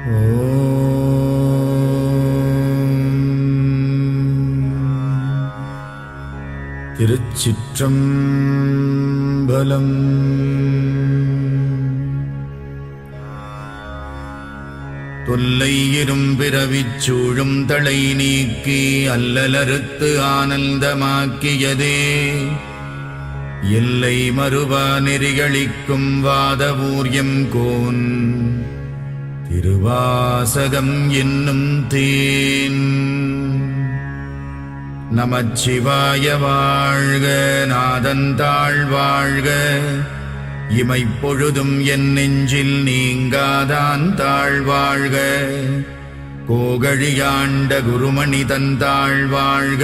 திருச்சிற்றம்பலம். தொல்லை இரும்பிறவிச் சூழும் தளை நீக்கி அல்லலறுத்து ஆனந்தமாக்கியதே எல்லை மறுவா நெறிகளிக்கும் வாதவூர்யம் கோன் திருவாசகம் என்னும் தேன். நமச்சிவாய வாழ்க, நாதந்தாள் வாழ்க, இமைப்பொழுதும் என் நெஞ்சில் நீங்காதான் தாழ் வாழ்க. கோகழியாண்ட குருமணி தந்தாள் வாழ்க,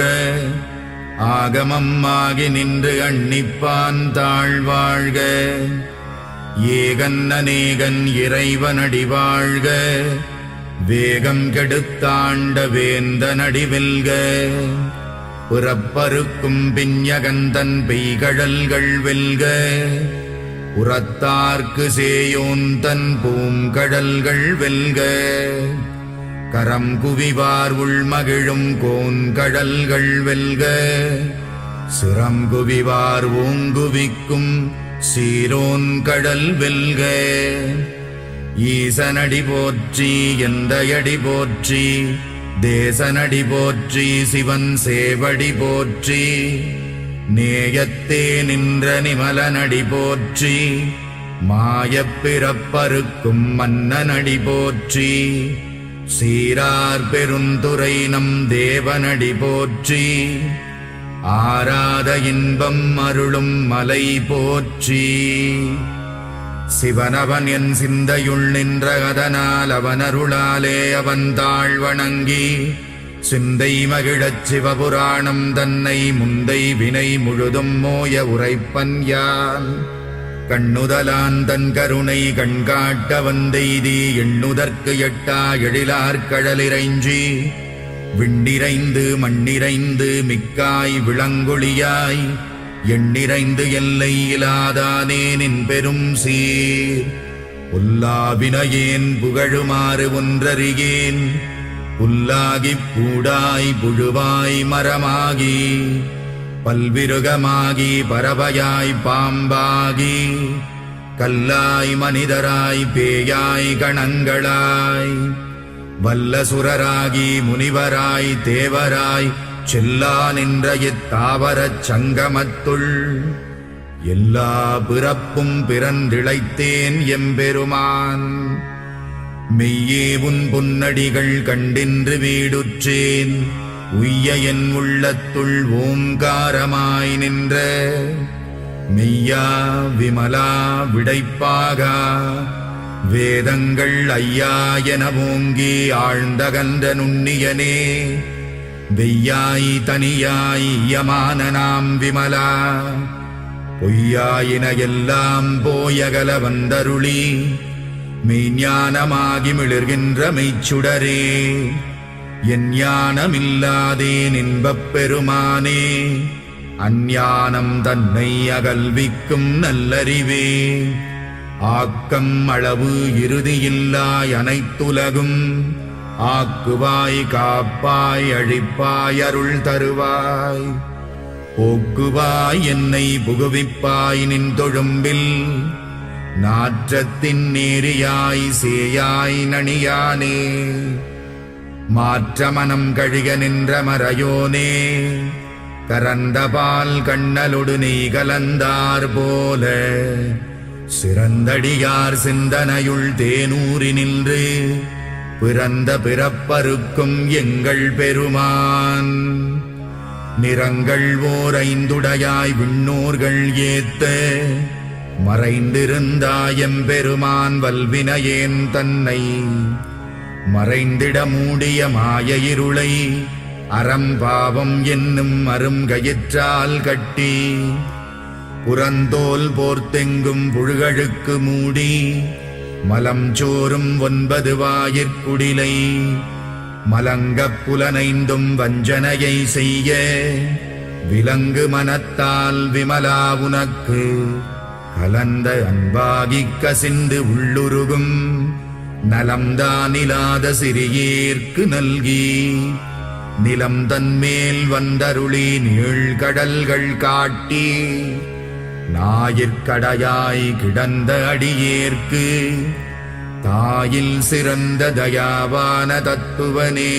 ஆகமம் ஆகி நின்று அன்னிப்பான் தாழ் வாழ்க. ஏகன் அநேகன் இறைவனடி வாழ்க, வேகம் கெடுத்தாண்ட வேந்தனடி வெல்க. புறப்பருக்கும் பிஞகந்தன் பெய்கழல்கள் வெல்க, உரத்தார்க்கு சேயோன் தன் பூங்கடல்கள் வெல்க. கரம் குவிவார் உள்மகிழும் கோன்கடல்கள் வெல்க, சிரம் குவிவார் ஓங்குவிக்கும் சீரோன் கடல் வெல்க. ஈசனடி போற்றி, எந்தையடி போற்றி, தேசனடி போற்றி, சிவன் சேவடி போற்றி. நேயத்தே நின்ற நிமலனடி போற்றி, மாயப் பிறப்பறுக்கும் மன்னனடி போற்றி. சீரார் பெருந்துரை நம் தேவனடி போற்றி, ஆராத இன்பம் அருளும் மலை போற்றி. சிவனவன் என் சிந்தையுள் நின்ற அதனால் அவனருளாலே அவன் தாழ் வணங்கி சிந்தை மகிழச் சிவபுராணம் தன்னை முந்தை வினை முழுதும் மோய உரைப்பன் யான். கண்ணுதலான் தன் கருணை கண்காட்ட வந்தெய்தி எண்ணுதற்கு எட்டா எழிலார் கடலிறைஞ்சி விண்ணிறைந்து மண்ணிறைந்து மிக்காய் விளங்கொழியாய் எண்ணிறைந்து எல்லை இலாதானே நின் பெரும் சீர். புல்லாவினையேன் புகழுமாறு ஒன்றறியேன், புல்லாகிப் பூடாய் புழுவாய் மரமாகி பல்விருகமாகி பறவையாய் பாம்பாகி கல்லாய் மனிதராய் பேயாய் கணங்களாய் வல்லசுரராகி முனிவராய் தேவராய் செல்லா நின்ற இத்தாவரச் சங்கமத்துள் எல்லா பிறப்பும் பிறந்திழைத்தேன் எம்பெருமான். மெய்யே உன் பொன்னடிகள் கண்டின்று வீடுற்றேன், உய்ய என் உள்ளத்துள் ஓங்காரமாய் நின்ற மெய்யா விமலா விடைப்பாகா. வேதங்கள் ஐயா என ஓங்கி ஆழ்ந்தகன்ற நுண்ணியனே, வெய்யாய் தனியாய் யமான நாம் விமலா. பொய்யாயின எல்லாம் போயகல வந்தருளி மெய்ஞானமாகி மிளிர்கின்ற மெய்ச்சுடரே. என் ஞானமில்லாதேன் இன்பப் பெருமானே, அஞ்ஞானம் தன்னை அகல்விக்கும் நல்லறிவே. ஆக்கம் அளவு இறுதியில்லாய் அனைத்துலகும் ஆக்குவாய் காப்பாய் அழிப்பாய் அருள் தருவாய். போக்குவாய் என்னை புகுவிப்பாய் நின் தொழும்பில், நாற்றத்தின் நேரியாய் சேயாய் நணியானே. மாற்றமனம் கழிக நின்ற மறையோனே, கரந்தபால் கண்ணலொடு நெய் கலந்தார் போல சிறந்தடியார் சிந்தனையுள் தேனூறி நின்று பிறந்த பிறப்பருக்கும் எங்கள் பெருமான். நிறங்கள் ஓர் ஐந்துடையாய் விண்ணோர்கள் ஏத்த மறைந்திருந்தாயம் பெருமான் வல்வினையேன் தன்னை மறைந்திட மூடிய மாய இருளை அறம்பாவம் என்னும் அருங்கயிற்றால் கட்டி புறந்தோல் போர்த்தெங்கும் புழுகழுக்கு மூடி மலம் சோறும் 9 வாயிற்குடிலை மலங்கப் புலனைந்தும் வஞ்சனையை செய்ய விலங்கு மனத்தால் விமலா உனக்கு கலந்த அன்பாகிக் கசிந்து உள்ளுருகும் நலம்தானிலாத சிறியேற்கு நல்கி நிலம் தன்மேல் வந்தருளி நீழ்கடல்கள் காட்டி ஞாயிற்கடையாய் கிடந்த அடியேற்கு தாயில் சிறந்த தயாவான தத்துவனே.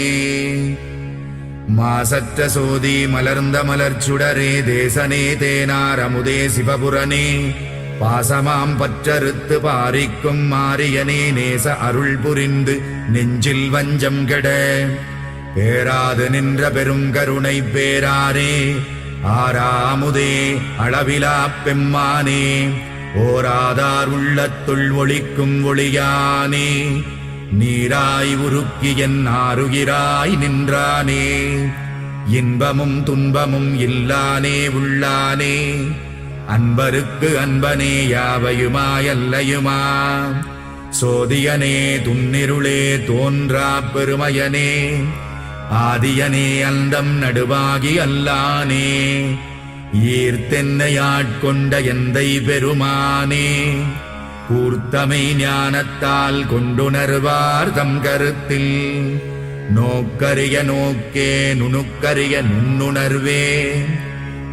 மாசற்ற சோதி மலர்ந்த மலர்ச்சுடரே தேசனே தேனார் அமுதே சிவபுரனே பாசமாம் பற்றறுத்து பாரிக்கும் மாரியனே நேச அருள் புரிந்து நெஞ்சில் வஞ்சம் கெட பேராது நின்ற பெருங்கருணை பேராரே ஆராமுதே அளவிலா பெம்மானே ஓராதார் உள்ளத்துள் ஒளிக்கும் ஒளியானே நீராய் உருக்கி என் ஆருயிராய் நின்றானே இன்பமும் துன்பமும் இல்லானே உள்ளானே அன்பருக்கு அன்பனே யாவையுமாயல்லையுமா சோதியனே துன்னிருளே தோன்றா பெருமையனே ஆதியனே அந்தம் நடுவாகி அல்லானே ஈர்த்தென்னையாட்கொண்ட எந்தை பெருமானே கூர்த்தமை ஞானத்தால் கொண்டுணர்வார் தம் கருத்தில் நோக்கரிய நோக்கே நுணுக்கரிய நுண்ணுணர்வே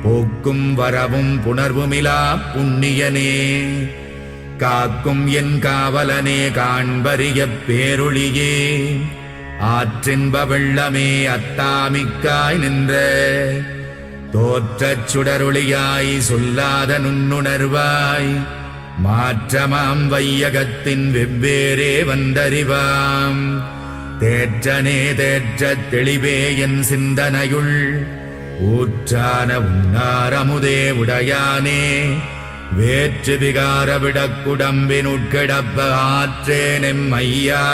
போக்கும் வரவும் புணர்வுமிலா புண்ணியனே காக்கும் என் காவலனே காண்பரிய பேரொளியே ஆற்றின்ப வெள்ளமே அத்தாமிக்காய் நின்ற தோற்றச் சுடரொளியாய் சொல்லாத நுண்ணுணர்வாய் மாற்றமாம் வையகத்தின் வெவ்வேறே வந்தறிவாம் தேற்றனே தேற்றத் தெளிவே என் சிந்தனையுள் ஊற்றான உன்னாரமுதே உடையானே வேற்று விகார விடக்குடம்பினுட்கிடப்ப ஆற்றேனெம் ஐயா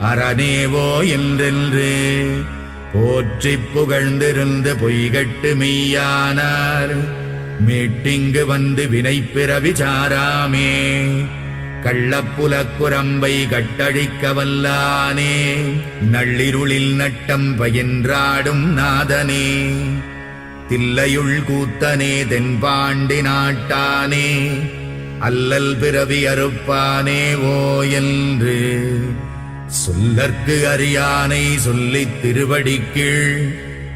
அரணேவோ என்றென்று போற்றிப் புகழ்ந்திருந்து பொய்கட்டு மெய்யானார் மீட்டிங்கு வந்து வினைப்பிறவி சாராமே கள்ளப்புலக்குரம்பை கட்டழிக்க வல்லானே நள்ளிருளில் நட்டம் பயின்றாடும் நாதனே தில்லையுள் கூத்தனே தென்பாண்டி நாட்டானே அல்லல் பிறவி அறுப்பானே ஓ என்று சொல்லற்கு அறியானை சொல்லித் திருவடிக்கீழ்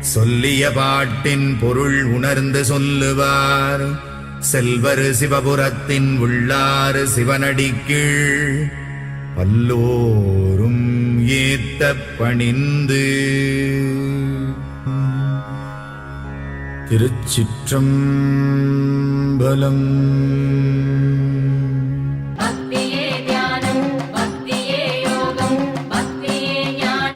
சொல்லிய பாட்டின் பொருள் உணர்ந்து சொல்லுவார் செல்வர் சிவபுரத்தின் உள்ளாறு சிவனடிக்கீழ் பல்லோரும் ஏத்த பணிந்து. திருச்சிற்றம்பலம்.